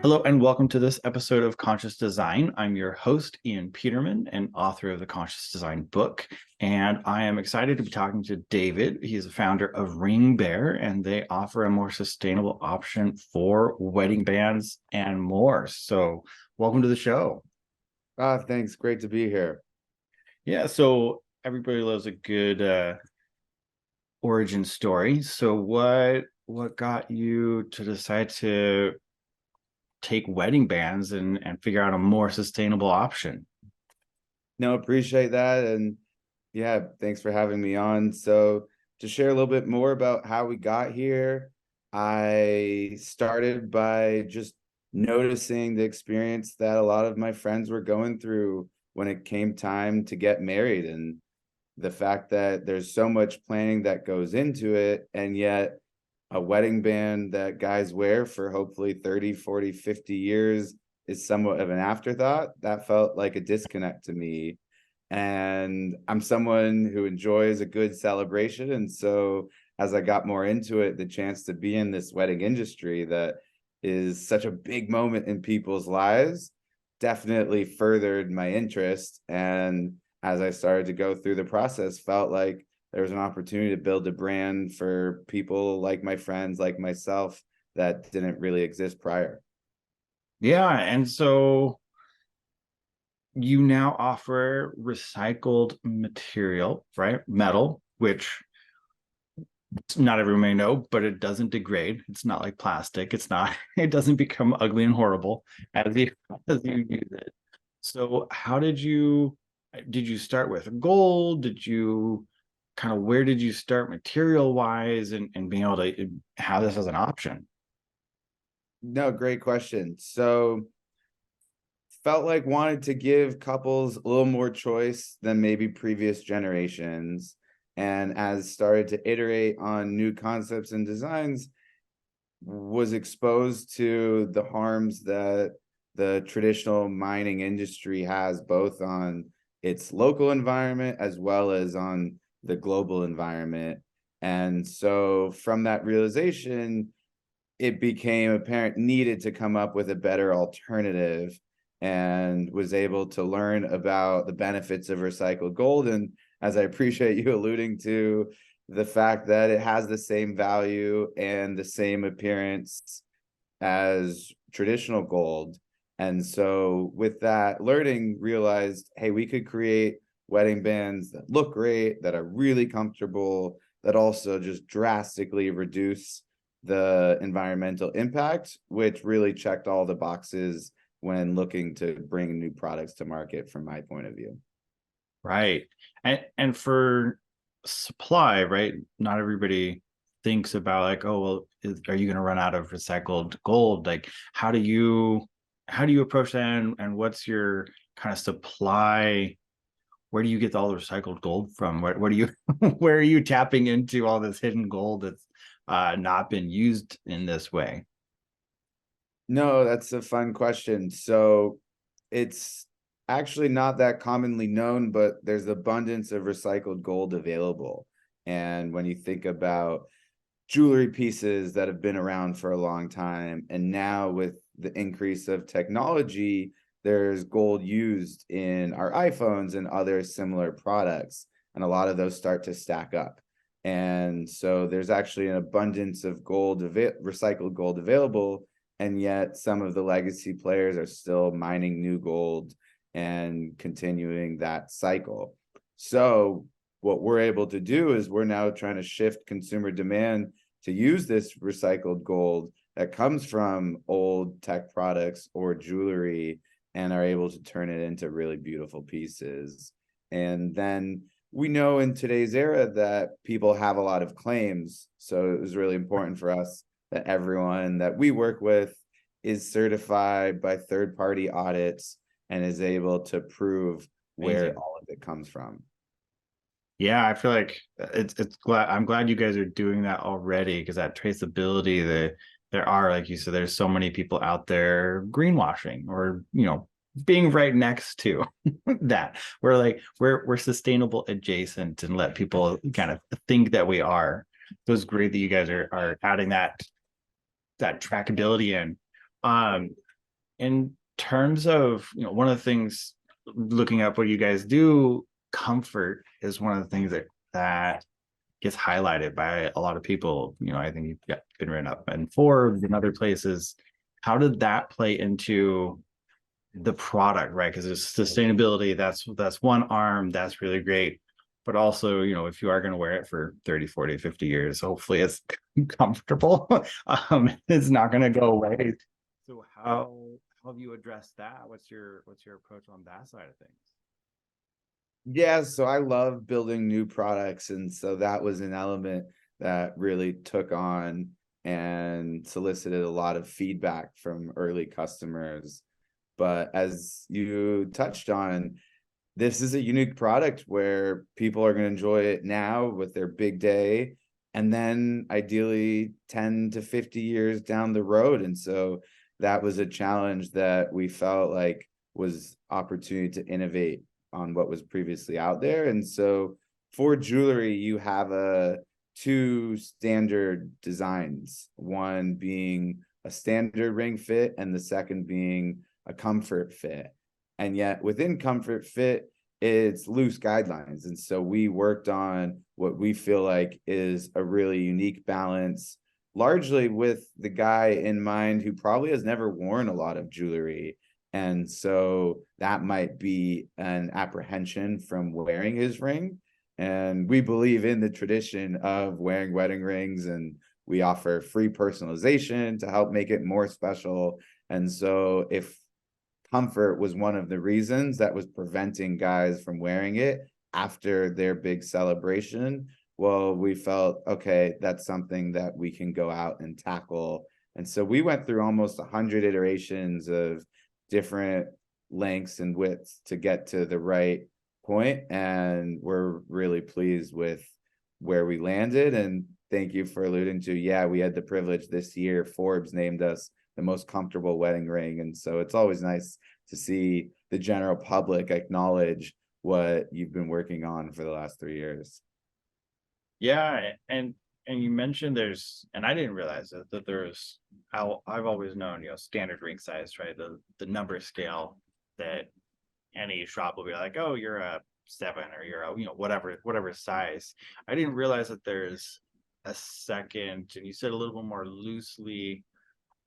Hello and welcome to this episode of Conscious Design. I'm your host, Ian Peterman, and author of the Conscious Design book. And I am excited to be talking to David. He's a founder of Ring Bear, and they offer a more sustainable option for wedding bands and more. So welcome to the show. Thanks. Great to be here. Yeah, so everybody loves a good origin story. So what got you to decide to take wedding bands and figure out a more sustainable option? No, appreciate that. And yeah, thanks for having me on. So, to share a little bit more about how we got here, I started by just noticing the experience that a lot of my friends were going through when it came time to get married, and the fact that there's so much planning that goes into it, and yet a wedding band that guys wear for hopefully 30, 40, 50 years is somewhat of an afterthought. That felt like a disconnect to me. And I'm someone who enjoys a good celebration. And so as I got more into it, the chance to be in this wedding industry that is such a big moment in people's lives definitely furthered my interest. And as I started to go through the process, felt like there was an opportunity to build a brand for people like my friends, like myself, that didn't really exist prior. Yeah, and so you now offer recycled material, right? Metal, which not everyone may know, but it doesn't degrade. It's not like plastic. It doesn't become ugly and horrible as you use it. So did you start with gold? Did you kind of where did you start material wise and being able to have this as an option? No, great question. So felt like wanted to give couples a little more choice than maybe previous generations. And as started to iterate on new concepts and designs, was exposed to the harms that the traditional mining industry has both on its local environment as well as on the global environment. And so from that realization, it became apparent needed to come up with a better alternative, and was able to learn about the benefits of recycled gold. And as I appreciate you alluding to, the fact that it has the same value and the same appearance as traditional gold. And so with that learning, realized, hey, we could create wedding bands that look great, that are really comfortable, that also just drastically reduce the environmental impact, which really checked all the boxes when looking to bring new products to market from my point of view. Right. And for supply, right? Not everybody thinks about like, oh, well, are you going to run out of recycled gold? Like, how do you approach that and what's your kind of supply? Where do you get all the recycled gold from? Where do you where are you tapping into all this hidden gold that's not been used in this way? No, that's a fun question. So it's actually not that commonly known, but there's abundance of recycled gold available. And when you think about jewelry pieces that have been around for a long time, and now with the increase of technology, there's gold used in our iPhones and other similar products, and a lot of those start to stack up. And so there's actually an abundance of recycled gold available, and yet some of the legacy players are still mining new gold and continuing that cycle. So what we're able to do is we're now trying to shift consumer demand to use this recycled gold that comes from old tech products or jewelry, and are able to turn it into really beautiful pieces. And then we know in today's era that people have a lot of claims. So it was really important for us that everyone that we work with is certified by third-party audits and is able to prove where Amazing. all of it comes from. Yeah, I feel like I'm glad you guys are doing that already because that traceability that there are, like you said, there's so many people out there greenwashing or, being right next to that. We're like we're sustainable adjacent and let people kind of think that we are. So it's great that you guys are adding that trackability in. Um, in terms of, one of the things, looking up what you guys do, comfort is one of the things that gets highlighted by a lot of people. I think you've been written up in Forbes and other places. How did that play into the product, right? Because it's sustainability, that's one arm, that's really great. But also, if you are going to wear it for 30, 40, 50 years, hopefully it's comfortable. It's not going to go away. So how have you addressed that? What's your approach on that side of things? Yeah, so I love building new products, and so that was an element that really took on and solicited a lot of feedback from early customers. But as you touched on, this is a unique product where people are going to enjoy it now with their big day, and then ideally 10 to 50 years down the road. And so that was a challenge that we felt like was opportunity to innovate on what was previously out there. And so for jewelry, you have two standard designs, one being a standard ring fit and the second being a comfort fit. And yet within comfort fit, it's loose guidelines. And so we worked on what we feel like is a really unique balance, largely with the guy in mind who probably has never worn a lot of jewelry. And so that might be an apprehension from wearing his ring. And we believe in the tradition of wearing wedding rings, and we offer free personalization to help make it more special. And so if comfort was one of the reasons that was preventing guys from wearing it after their big celebration, well, we felt, okay, that's something that we can go out and tackle. And so we went through almost 100 iterations of different lengths and widths to get to the right point, and we're really pleased with where we landed. And thank you for alluding to, yeah, we had the privilege this year, Forbes named us the most comfortable wedding ring. And so it's always nice to see the general public acknowledge what you've been working on for the last 3 years. Yeah, and you mentioned and I didn't realize that there's, I've always known, standard ring size, right? The number scale that any shop will be like, oh, you're a 7, or you're a, whatever size. I didn't realize that there's a second, and you said a little bit more loosely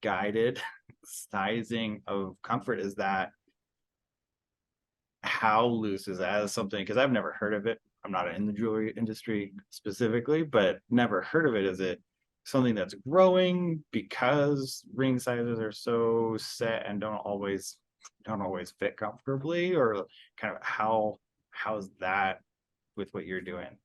guided sizing of comfort. Is that, how loose is that? As something, because I've never heard of it. I'm not in the jewelry industry specifically, but never heard of it. Is it something that's growing because ring sizes are so set and don't always fit comfortably, or kind of how's that with what you're doing?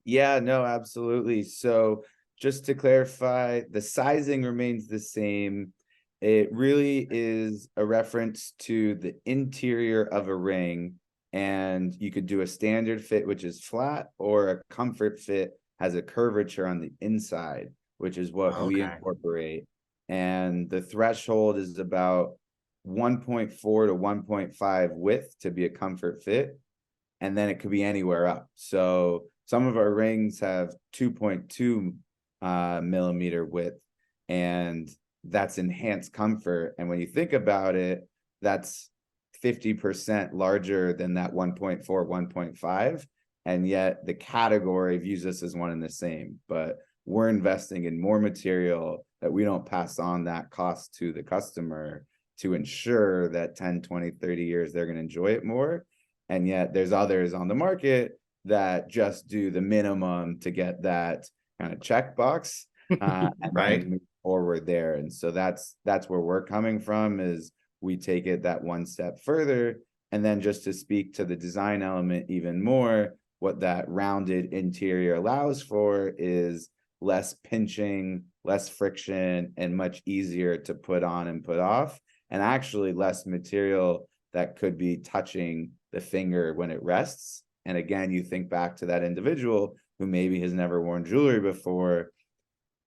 Yeah, no, absolutely. So just to clarify, the sizing remains the same. It really is a reference to the interior of a ring, and you could do a standard fit, which is flat, or a comfort fit has a curvature on the inside, which is what we Okay. incorporate. And the threshold is about 1.4 to 1.5 width to be a comfort fit, and then it could be anywhere up. So some of our rings have 2.2 millimeter width, and that's enhanced comfort. And when you think about it, that's 50% larger than that 1.4, 1.5. And yet the category views us as one and the same. But we're investing in more material that we don't pass on that cost to the customer to ensure that 10, 20, 30 years they're going to enjoy it more. And yet there's others on the market that just do the minimum to get that kind of checkbox, and Right. then move forward there. And so that's where we're coming from, is we take it that one step further. And then just to speak to the design element even more, what that rounded interior allows for is less pinching, less friction, and much easier to put on and put off, and actually less material that could be touching the finger when it rests. And again, you think back to that individual who maybe has never worn jewelry before,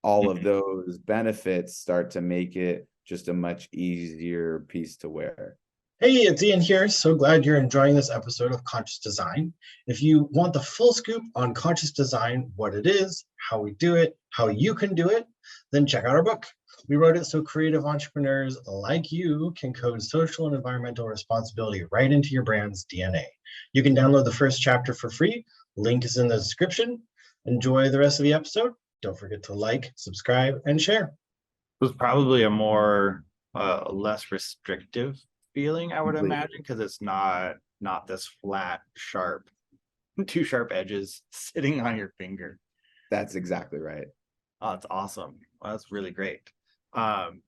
all of Mhm. those benefits start to make it just a much easier piece to wear. Hey, it's Ian here. So glad you're enjoying this episode of Conscious Design. If you want the full scoop on conscious design, what it is, how we do it, how you can do it, then check out our book. We wrote it so creative entrepreneurs like you can code social and environmental responsibility right into your brand's DNA. You can download the first chapter for free. Link is in the description. Enjoy the rest of the episode. Don't forget to like, subscribe, and share. Was probably a more less restrictive feeling, I would Completely. imagine, because it's not this flat, sharp, two sharp edges sitting on your finger. That's exactly right. Oh, it's awesome. Well, that's really great. Um,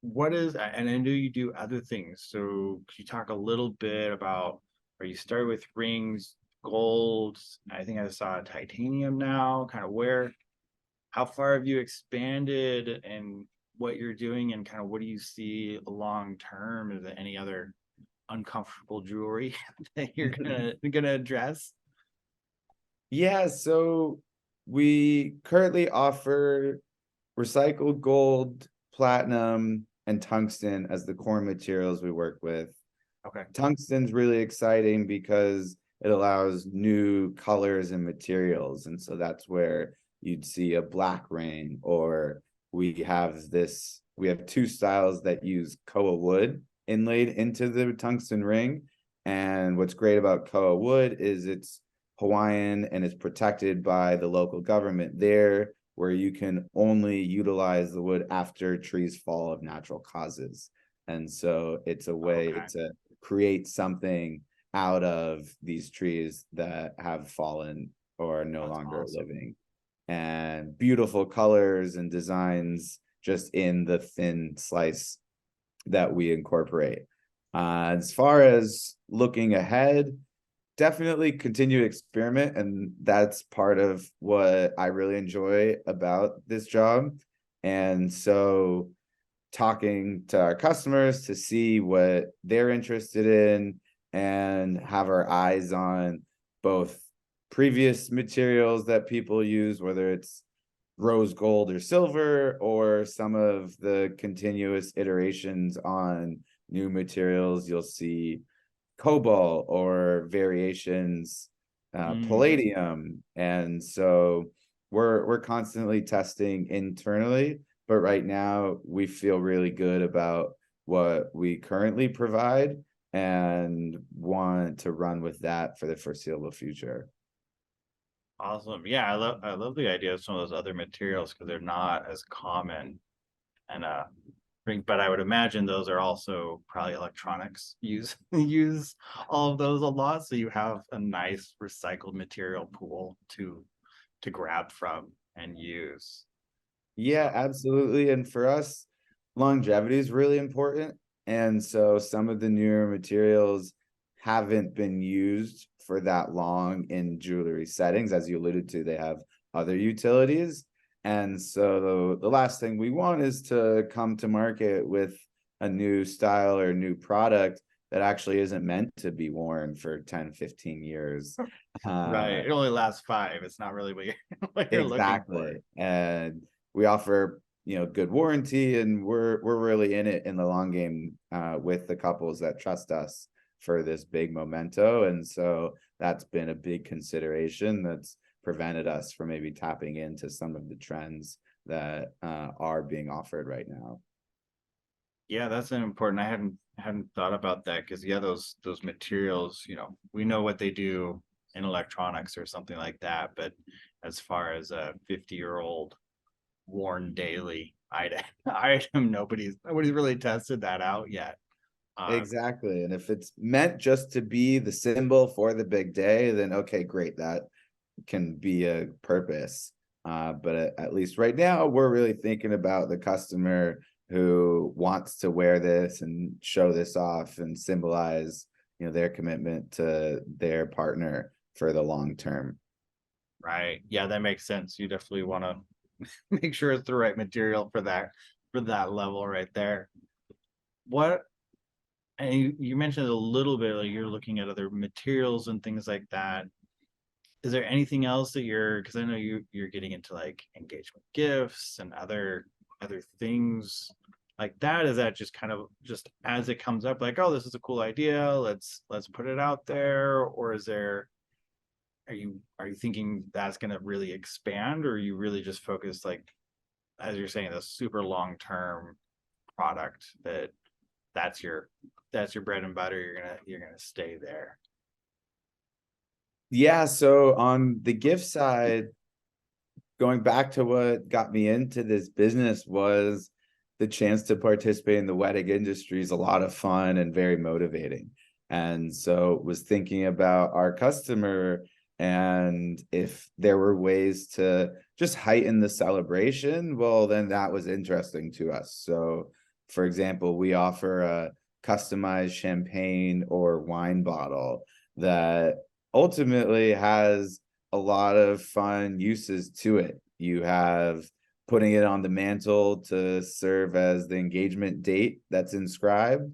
what is, and I know you do other things. So could you talk a little bit about, or you started with rings, gold, I think I saw titanium now, kind of how far have you expanded and what you're doing and kind of what do you see long term? Is there any other uncomfortable jewelry that you're gonna address? Yeah, so we currently offer recycled gold, platinum, and tungsten as the core materials we work with. Okay. Tungsten's really exciting because it allows new colors and materials. And so that's where you'd see a black ring, or we have two styles that use koa wood inlaid into the tungsten ring. And what's great about koa wood is it's Hawaiian and it's protected by the local government there, where you can only utilize the wood after trees fall of natural causes. And so it's a way Okay. to create something out of these trees that have fallen or are no That's longer awesome. living. And beautiful colors and designs just in the thin slice that we incorporate. As far as looking ahead, definitely continue to experiment, and that's part of what I really enjoy about this job. And so talking to our customers to see what they're interested in and have our eyes on both previous materials that people use, whether it's rose gold or silver, or some of the continuous iterations on new materials. You'll see cobalt or variations, Mm, palladium. And so we're constantly testing internally, but right now we feel really good about what we currently provide and want to run with that for the foreseeable future. awesome. Yeah, I love the idea of some of those other materials because they're not as common and ring, but I would imagine those are also probably electronics use all of those a lot. So you have a nice recycled material pool to grab from and use. Yeah, So absolutely. And for us, longevity is really important. And so some of the newer materials haven't been used for that long in jewelry settings. As you alluded to, they have other utilities. And so the last thing we want is to come to market with a new style or new product that actually isn't meant to be worn for 10, 15 years. right, Uh, it only lasts five. It's not really what you're what you're looking for. Exactly. And we offer, good warranty, and we're really in it in the long game with the couples that trust us for this big memento. And so that's been a big consideration that's prevented us from maybe tapping into some of the trends that are being offered right now. Yeah, that's an important. I hadn't thought about that because yeah, those materials, we know what they do in electronics or something like that, but as far as a 50-year-old worn daily item, item, nobody's really tested that out yet. Um, Exactly. And if it's meant just to be the symbol for the big day, then okay, great. That can be a purpose. But at least right now, we're really thinking about the customer who wants to wear this and show this off and symbolize, their commitment to their partner for the long term. right. Yeah, that makes sense. You definitely want to make sure it's the right material for that level right there. What and you mentioned a little bit like you're looking at other materials and things like that. Is there anything else that because I know you're getting into like engagement gifts and other things like that? Is that just kind of just as it comes up, like, oh, this is a cool idea, let's put it out there? Or is there, are you thinking that's going to really expand, or are you really just focused, like, as you're saying, the super long term product that's your bread and butter, you're gonna stay there? Yeah, so on the gift side, going back to what got me into this business was the chance to participate in the wedding industry is a lot of fun and very motivating. And so was thinking about our customer and if there were ways to just heighten the celebration, well, then that was interesting to us. So, for example, we offer a customized champagne or wine bottle that ultimately has a lot of fun uses to it. You have putting it on the mantle to serve as the engagement date that's inscribed,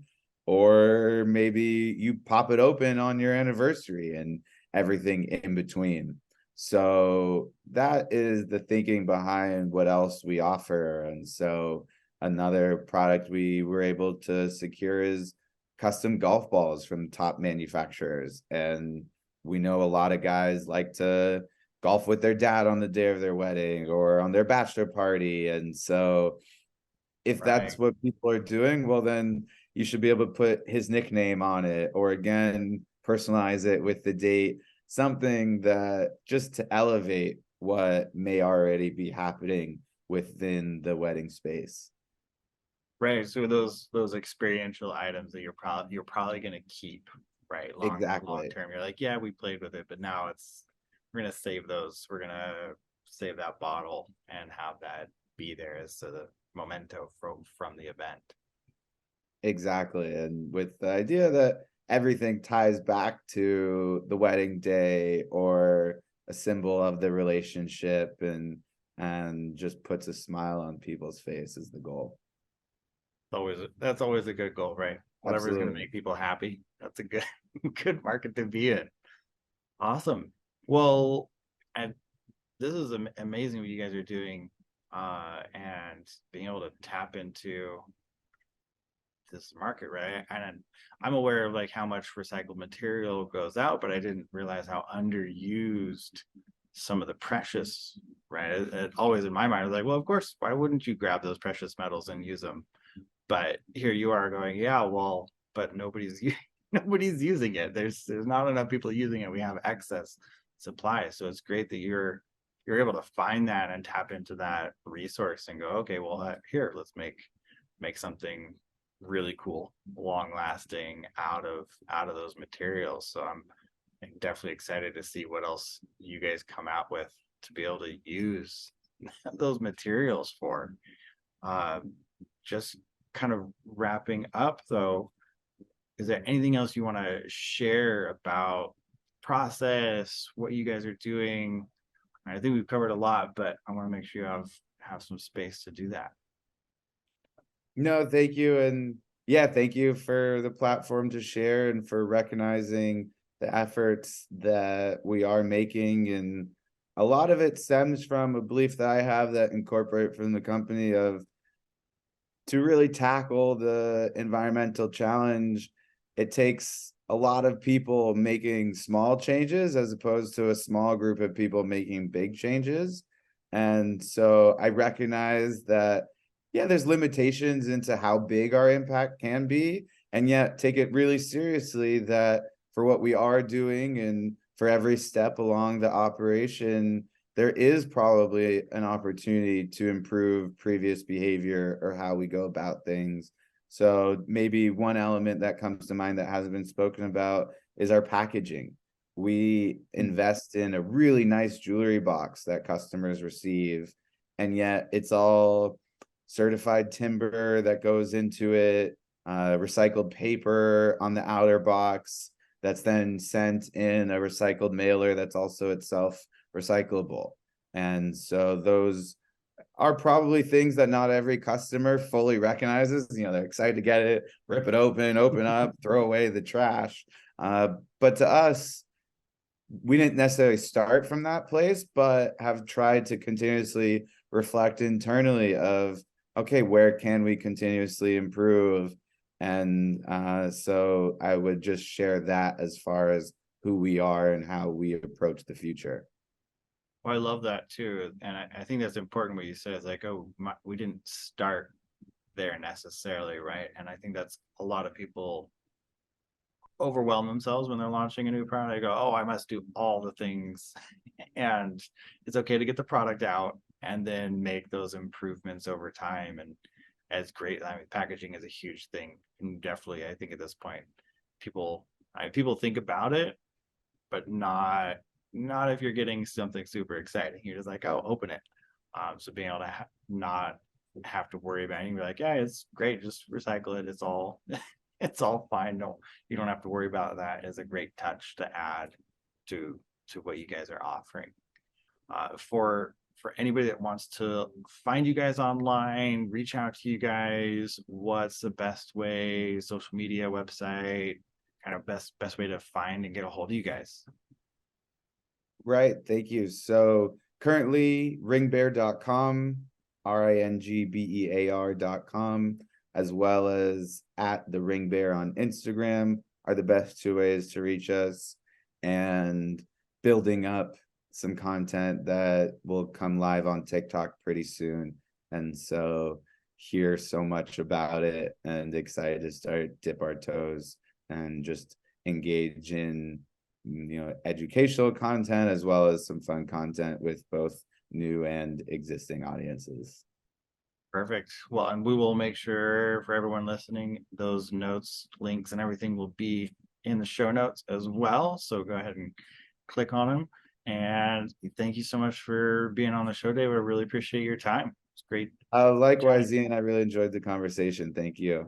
or maybe you pop it open on your anniversary and everything in between. So that is the thinking behind what else we offer. And so another product we were able to secure is custom golf balls from top manufacturers. And we know a lot of guys like to golf with their dad on the day of their wedding or on their bachelor party. And so if that's Right. what people are doing, well, then you should be able to put his nickname on it, or again, personalize it with the date, something that just to elevate what may already be happening within the wedding space. Right. So those experiential items that you're probably gonna keep, right? Long Exactly. term. You're like, yeah, we played with it, but now we're gonna save those. We're gonna save that bottle and have that be there as the memento from the event. Exactly. And with the idea that everything ties back to the wedding day or a symbol of the relationship and just puts a smile on people's face is the goal. That's always a good goal, right? Whatever's gonna Absolutely. make people happy. That's a good good market to be in. Awesome. Well, and this is amazing what you guys are doing, and being able to tap into this market, right? And I'm aware of like how much recycled material goes out, but I didn't realize how underused some of the precious, right? It always in my mind was like, well, of course, why wouldn't you grab those precious metals and use them? But here you are going, yeah, well, but nobody's using it. There's not enough people using it. We have excess supply. So it's great that you're able to find that and tap into that resource and go, okay, well, here, let's make something really cool, long lasting out of those materials. So I'm definitely excited to see what else you guys come out with to be able to use those materials for. Just kind of wrapping up though, is there anything else you want to share about process, what you guys are doing? I think we've covered a lot, but I want to make sure you have some space to do that. No, thank you. And yeah, thank you for the platform to share and for recognizing the efforts that we are making. And a lot of it stems from a belief that I have that incorporate from the company of to really tackle the environmental challenge. It takes a lot of people making small changes as opposed to a small group of people making big changes. And so I recognize that, yeah, there's limitations into how big our impact can be, and yet take it really seriously that for what we are doing and for every step along the operation, there is probably an opportunity to improve previous behavior or how we go about things. So maybe one element that comes to mind that hasn't been spoken about is our packaging. We invest in a really nice jewelry box that customers receive, and yet it's all certified timber that goes into it, recycled paper on the outer box that's then sent in a recycled mailer that's also itself recyclable. And so those are probably things that not every customer fully recognizes. You know, they're excited to get it, rip it open up, throw away the trash. But to us, we didn't necessarily start from that place, but have tried to continuously reflect internally of okay, where can we continuously improve? And so I would just share that as far as who we are and how we approach the future. Well, I love that too. And I think that's important what you said. It's like, oh, we didn't start there necessarily, right? And I think that's a lot of people overwhelm themselves when they're launching a new product. They go, oh, I must do all the things. And it's okay to get the product out and then make those improvements over time. And it's great. I mean, packaging is a huge thing. And definitely, I think at this point, people think about it, but not if you're getting something super exciting. You're just like, oh, open it. So being able to not have to worry about anything, be like, yeah, it's great, just recycle it. It's all it's all fine. You don't have to worry about that. Is a great touch to add to what you guys are offering. For anybody that wants to find you guys online, reach out to you guys, what's the best way? Social media, website, kind of best way to find and get a hold of you guys. Right. Thank you. So currently ringbear.com, ringbear.com, as well as at the Ring Bear on Instagram are the best two ways to reach us, and building up some content that will come live on TikTok pretty soon. And so hear so much about it and excited to dip our toes and just engage in educational content as well as some fun content with both new and existing audiences. Perfect. Well, and we will make sure for everyone listening, those notes, links, and everything will be in the show notes as well. So go ahead and click on them. And thank you so much for being on the show, David. I really appreciate your time. It's great. Likewise, Ian, I really enjoyed the conversation. Thank you.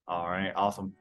All right. Awesome.